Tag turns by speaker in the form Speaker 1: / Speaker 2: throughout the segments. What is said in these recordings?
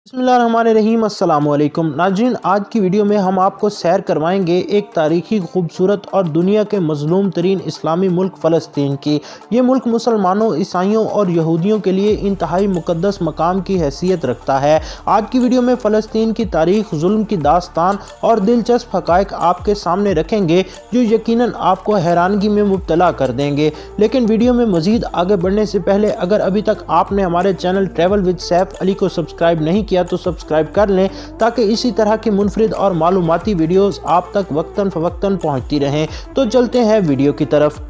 Speaker 1: बिस्मिल्लाहिर्रहमानिर्रहीम अस्सलाम वालेकुम नाज़रीन, आज की वीडियो में हम आपको सैर करवाएंगे एक तारीखी खूबसूरत और दुनिया के मज़लूम तरीन इस्लामी मुल्क फ़लस्तीन की। ये मुल्क मुसलमानों, ईसाइयों और यहूदियों के लिए इंतहाई मुक़द्दस मकाम की हैसियत रखता है। आज की वीडियो में फ़लस्तीन की तारीख़, जुल्म की दास्तान और दिलचस्प हक़ाइक़ आपके सामने रखेंगे जो यकीनन आपको हैरानगी में मुब्तला कर देंगे। लेकिन वीडियो में मज़ीद आगे बढ़ने से पहले अगर अभी तक आपने हमारे channel travel with Saif Ali को सब्सक्राइब नहीं किया तो सब्सक्राइब कर लें ताकि इसी तरह की मुनफरिद और मालूमाती वीडियोस आप तक वक्तन फ़वक्तन पहुंचती रहें। तो चलते हैं वीडियो की तरफ।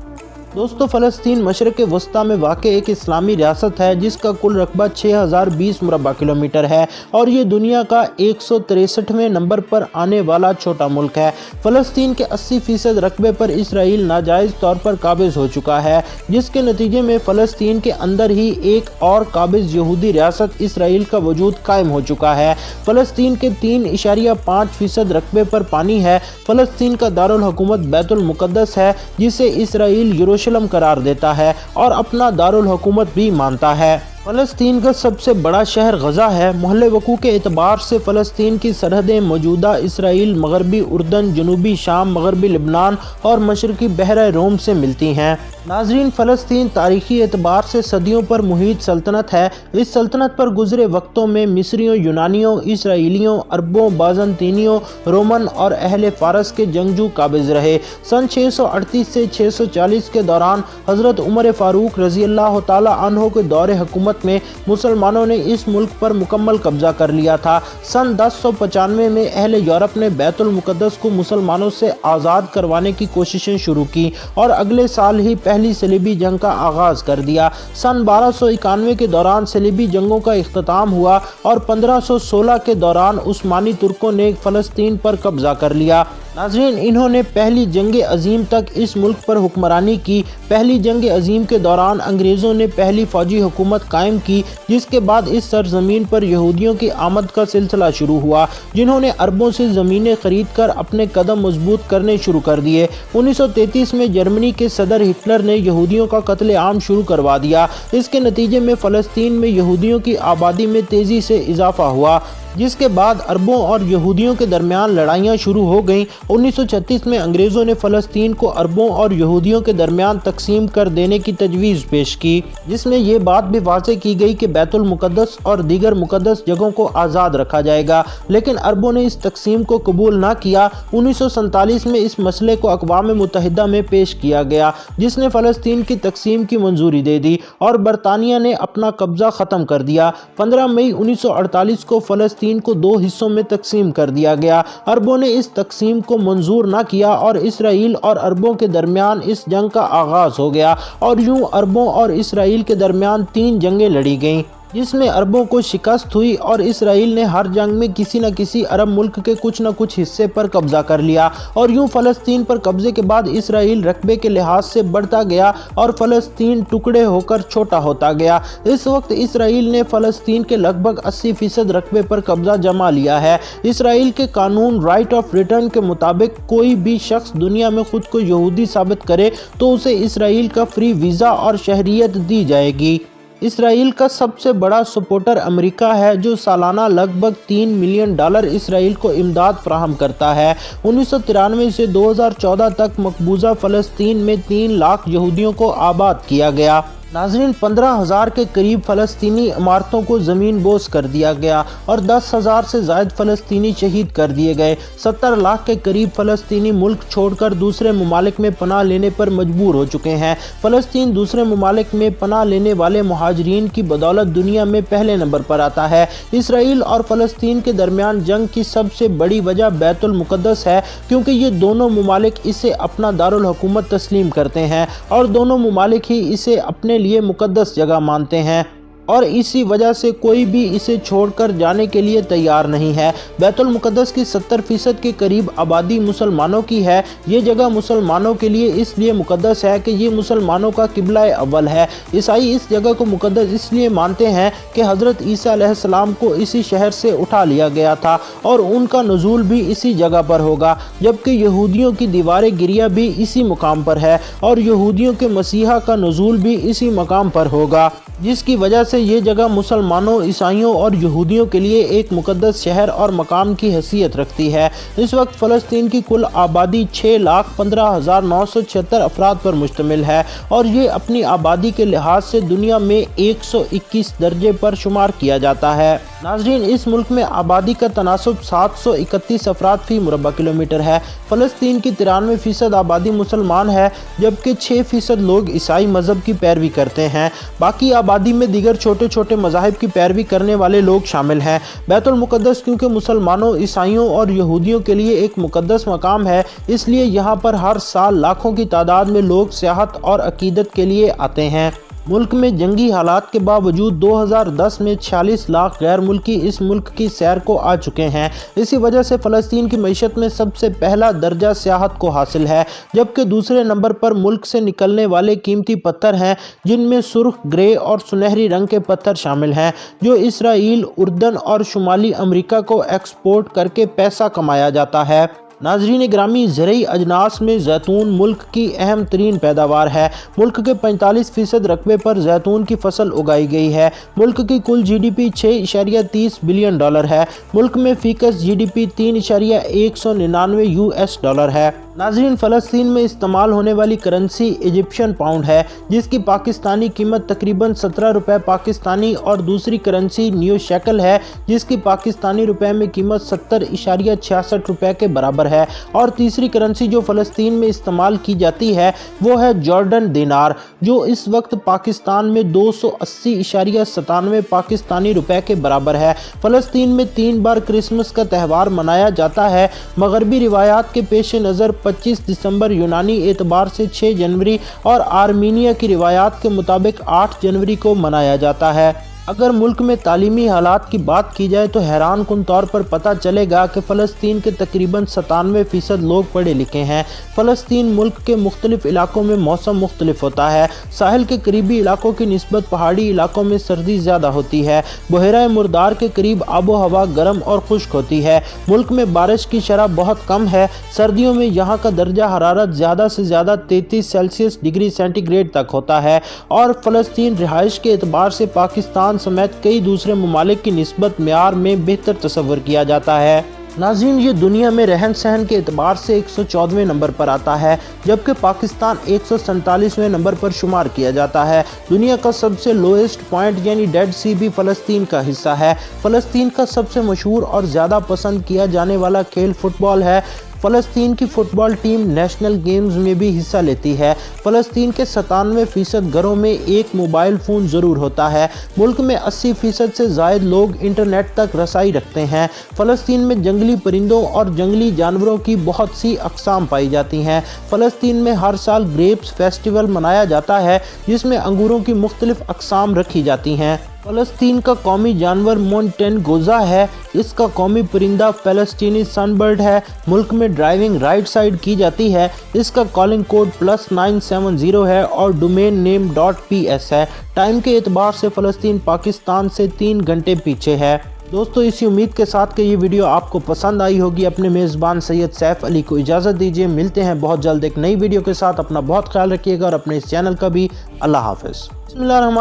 Speaker 1: दोस्तों, फ़लस्तीन मशरक़ वस्ता में वाक़ एक इस्लामी रियासत है जिसका कुल रकबा 6020 मुरबा किलोमीटर है और ये दुनिया का 163वें नंबर पर आने वाला छोटा मुल्क है। फ़लस्तीन के 80% रकबे पर इसराइल नाजायज़ तौर पर काबिज़ हो चुका है, जिसके नतीजे में फ़लस्तीन के अंदर ही एक और काबिज़ यहूदी रियासत इसराइल का वजूद कायम हो चुका है। फ़लस्तीन के 3.5% रकबे पर पानी है। फ़लस्तीन का दारुल हुकूमत बैतुल मुक़द्दस है जिसे इसराइल यरूशलेम करार देता है और अपना दारुल हुकूमत भी मानता है। फ़लस्तीन का सबसे बड़ा शहर गज़ा है। मोहल्ले वकू के एतबार से फ़लस्तीन की सरहदें मौजूदा इसराइल, मगरबी उर्दन, जनूबी शाम, मगरबी लबनान और मशरक़ी बहरा रोम से मिलती हैं। नाज़रीन, फ़लस्तीन तारीख़ी एतबार से सदियों पर मुहीत सल्तनत है। इस सल्तनत पर गुज़रे वक्तों में मिस्रियों, यूनानियों, इसराइलियों, अरबों, बाज़ंतीनियों, रोमन और अहले फ़ारस के जंगजू काबिज़ रहे। सन 638 से 640 के दौरान हज़रत उमर फ़ारूक रज़ी अल्लाह तआला अन्हो के दौरे हुकूमत में मुसलमानों ने इस मुल्क पर मुकम्मल कब्जा कर लिया था। सन 1095 में अहले यूरोप ने बैतुल मुक़द्दस को मुसलमानों से आज़ाद करवाने की कोशिशें शुरू की और अगले साल ही पहली सलीबी जंग का आगाज़ कर दिया। सन 1291 के दौरान सलीबी जंगों का इख्तिताम हुआ और 1516 के दौरान उस्मानी तुर्कों ने फ़लस्तीन पर कब्जा कर लिया। नाज़रीन, इन्होंने पहली जंग अज़ीम तक इस मुल्क पर हुक्मरानी की। पहली जंग अज़ीम के दौरान अंग्रेज़ों ने पहली फ़ौजी हुकूमत कायम की, जिसके बाद इस सरज़मीन पर यहूदियों की आमद का सिलसिला शुरू हुआ, जिन्होंने अरबों से ज़मीनें खरीद कर अपने कदम मजबूत करने शुरू कर दिए। 1933 में जर्मनी के सदर हिटलर ने यहूदियों का कत्ले आम शुरू करवा दिया। इसके नतीजे में फ़लस्तीन में यहूदियों की आबादी में तेज़ी से इजाफा हुआ, जिसके बाद अरबों और यहूदियों के दरमियान लड़ाइयाँ शुरू हो गईं। 1936 में अंग्रेज़ों ने फ़लस्तीन को अरबों और यहूदियों के दरमियान तकसीम कर देने की तजवीज़ पेश की, जिसमें यह बात भी वाज़ेह की गई कि बैतुल मुक़द्दस और दीगर मुक़द्दस जगहों को आज़ाद रखा जाएगा। लेकिन अरबों ने इस तकसीम को कबूल ना किया। 1947 में इस मसले को अक़वाम मुत्तहिदा में पेश किया गया, जिसने फ़लस्तीन की तकसीम की मंजूरी दे दी और बरतानिया ने अपना कब्ज़ा ख़त्म कर दिया। 15 मई 1948 को फ़लस्तीन को दो हिस्सों में तकसीम कर दिया गया। अरबों ने इस तकसीम को मंजूर न किया और इसराइल और अरबों के दरमियान इस जंग का आगाज़ हो गया और यूं अरबों और इसराइल के दरमियान 3 जंगें लड़ी गईं, जिसमें अरबों को शिकस्त हुई और इसराइल ने हर जंग में किसी न किसी अरब मुल्क के कुछ न कुछ हिस्से पर कब्जा कर लिया और यूं फ़लस्तीन पर कब्जे के बाद इसराइल रकबे के लिहाज से बढ़ता गया और फ़लस्तीन टुकड़े होकर छोटा होता गया। इस वक्त इसराइल ने फ़लस्तीन के लगभग 80% रकबे पर कब्जा जमा लिया है। इसराइल के कानून राइट ऑफ रिटर्न के मुताबिक कोई भी शख्स दुनिया में खुद को यहूदी साबित करे तो उसे इसराइल का फ्री वीज़ा और शहरियत दी जाएगी। इसराइल का सबसे बड़ा सपोर्टर अमेरिका है, जो सालाना लगभग $3 मिलियन इसराइल को इमदाद फराहम करता है। 1993 से 2014 तक मकबूजा फ़लस्तीन में 3 लाख यहूदियों को आबाद किया गया। नाज़रीन, 15,000 के करीब फ़लस्तीनी इमारतों को ज़मीन बोस कर दिया गया और 10,000 से ज़ायद फ़लस्तीनी शहीद कर दिए गए। 70 लाख के करीब फ़लस्तीनी मुल्क छोड़कर दूसरे ममालिक में पनाह लेने पर मजबूर हो चुके हैं। फ़लस्तीन दूसरे ममालिक में पनाह लेने वाले मुहाजिरीन की बदौलत दुनिया में पहले नंबर पर आता है। इसराइल और फ़लस्तीन के दरमियान जंग की सबसे बड़ी वजह बैतुल मुक़द्दस है, क्योंकि ये दोनों ममालिक इसे अपना दारुल हुकूमत तस्लीम करते हैं और दोनों ममालिक ही इसे अपने लिए मुकद्दस जगह मानते हैं और इसी वजह से कोई भी इसे छोड़कर जाने के लिए तैयार नहीं है। बैतुल मुक़द्दस की 70% के करीब आबादी मुसलमानों की है। ये जगह मुसलमानों के लिए इसलिए मुक़द्दस है कि ये मुसलमानों का किबला अव्वल है। ईसाई इस जगह को मुक़द्दस इसलिए मानते हैं कि हज़रत ईसा अलैहिस्सलाम को इसी शहर से उठा लिया गया था और उनका नुज़ूल भी इसी जगह पर होगा, जबकि यहूदियों की दीवार गिरिया भी इसी मुकाम पर है और यहूदियों के मसीहा का नुज़ूल भी इसी मकाम पर होगा। جس کی وجہ سے یہ جگہ مسلمانوں، عیسائیوں اور یہودیوں کے لیے ایک مقدس شہر اور مقام کی حیثیت رکھتی ہے۔ اس وقت فلسطین کی کل آبادی 6,15,976 افراد پر مشتمل ہے اور یہ اپنی آبادی کے لحاظ سے دنیا میں 121 درجے پر شمار کیا جاتا ہے۔ ناظرین، اس ملک میں آبادی کا تناسب 731 افراد فی مربع کلومیٹر ہے۔ فلسطین کی 93% آبادی مسلمان ہے، جبکہ 6% لوگ عیسائی مذہب کی پیروی کرتے ہیں۔ باقی آبادی میں دیگر چھوٹے چھوٹے مذاہب کی پیروی کرنے والے لوگ شامل ہیں۔ بیت المقدس کیونکہ مسلمانوں، عیسائیوں اور یہودیوں کے لیے ایک مقدس مقام ہے، اس لیے یہاں پر ہر سال لاکھوں کی تعداد میں لوگ سیاحت اور عقیدت کے لیے آتے ہیں۔ ملک میں جنگی حالات کے باوجود 2010 میں 46 لاکھ غیر ملکی اس ملک کی سیر کو آ چکے ہیں۔ اسی وجہ سے فلسطین کی معیشت میں سب سے پہلا درجہ سیاحت کو حاصل ہے، جبکہ دوسرے نمبر پر ملک سے نکلنے والے قیمتی پتھر ہیں، جن میں سرخ، گرے اور سنہری رنگ کے پتھر شامل ہیں، جو اسرائیل، اردن اور شمالی امریکہ کو ایکسپورٹ کر کے پیسہ کمایا جاتا ہے۔ ناظرین گرامی، زرعی اجناس میں زیتون ملک کی اہم ترین پیداوار ہے۔ ملک کے 45% رقبے پر زیتون کی فصل اگائی گئی ہے۔ ملک کی کل جی ڈی پی $6.30 بلین ہے۔ ملک میں فی کس جی ڈی پی $3.199 ہے۔ ناظرین، فلسطین میں استعمال ہونے والی کرنسی ایجپشن پاؤنڈ ہے، جس کی پاکستانی قیمت تقریباً 17 روپے پاکستانی اور دوسری کرنسی نیو شیکل ہے، جس کی پاکستانی روپے میں قیمت 70.66 روپے کے برابر ہے، اور تیسری کرنسی جو فلسطین میں استعمال کی جاتی ہے وہ ہے جارڈن دینار، جو اس وقت پاکستان میں 280.97 پاکستانی روپے کے برابر ہے۔ فلسطین میں 3 بار کرسمس کا تہوار منایا جاتا ہے۔ مغربی روایات کے پیش نظر 25 دسمبر یونانی اعتبار سے 6 جنوری اور آرمینیا کی روایات کے مطابق 8 جنوری کو منایا جاتا ہے۔ اگر ملک میں تعلیمی حالات کی بات کی جائے تو حیران کن طور پر پتہ چلے گا کہ فلسطین کے تقریباً 97% لوگ پڑھے لکھے ہیں۔ فلسطین ملک کے مختلف علاقوں میں موسم مختلف ہوتا ہے۔ ساحل کے قریبی علاقوں کی نسبت پہاڑی علاقوں میں سردی زیادہ ہوتی ہے۔ بحیرہ مردار کے قریب آب و ہوا گرم اور خشک ہوتی ہے۔ ملک میں بارش کی شرح بہت کم ہے۔ سردیوں میں یہاں کا درجہ حرارت زیادہ سے زیادہ 33 ڈگری سینٹی گریڈ تک ہوتا ہے، اور فلسطین رہائش کے اعتبار سے پاکستان سمیت کئی دوسرے ممالک کی نسبت معیار میں بہتر تصور کیا جاتا ہے۔ ناظرین، یہ دنیا میں رہن سہن کے اعتبار سے 114ویں نمبر پر آتا ہے، جبکہ پاکستان 147ویں نمبر پر شمار کیا جاتا ہے۔ دنیا کا سب سے لوئسٹ پوائنٹ یعنی ڈیڈ سی بھی فلسطین کا حصہ ہے۔ فلسطین کا سب سے مشہور اور زیادہ پسند کیا جانے والا کھیل فٹ بال ہے۔ فلسطین کی فٹ بال ٹیم نیشنل گیمز میں بھی حصہ لیتی ہے۔ فلسطین کے 97% گھروں میں ایک موبائل فون ضرور ہوتا ہے۔ ملک میں 80% سے زائد لوگ انٹرنیٹ تک رسائی رکھتے ہیں۔ فلسطین میں جنگلی پرندوں اور جنگلی جانوروں کی بہت سی اقسام پائی جاتی ہیں۔ فلسطین میں ہر سال گریپس فیسٹیول منایا جاتا ہے، جس میں انگوروں کی مختلف اقسام رکھی جاتی ہیں۔ فلسطین کا قومی جانور مونٹین گوزا ہے۔ اس کا قومی پرندہ فلسطینی سن برڈ ہے۔ ملک میں ڈرائیونگ رائٹ سائڈ کی جاتی ہے۔ اس کا کالنگ کوڈ +970 ہے اور ڈومین نیم .ps ہے۔ ٹائم کے اعتبار سے فلسطین پاکستان سے 3 گھنٹے پیچھے ہے۔ دوستو، اسی امید کے ساتھ کہ یہ ویڈیو آپ کو پسند آئی ہوگی، اپنے میزبان سید سیف علی کو اجازت دیجیے۔ ملتے ہیں بہت جلد ایک نئی ویڈیو کے ساتھ۔ اپنا بہت خیال رکھیے گا اور اپنے اس چینل کا بھی۔ اللہ حافظ۔ بسم اللہ الرحمن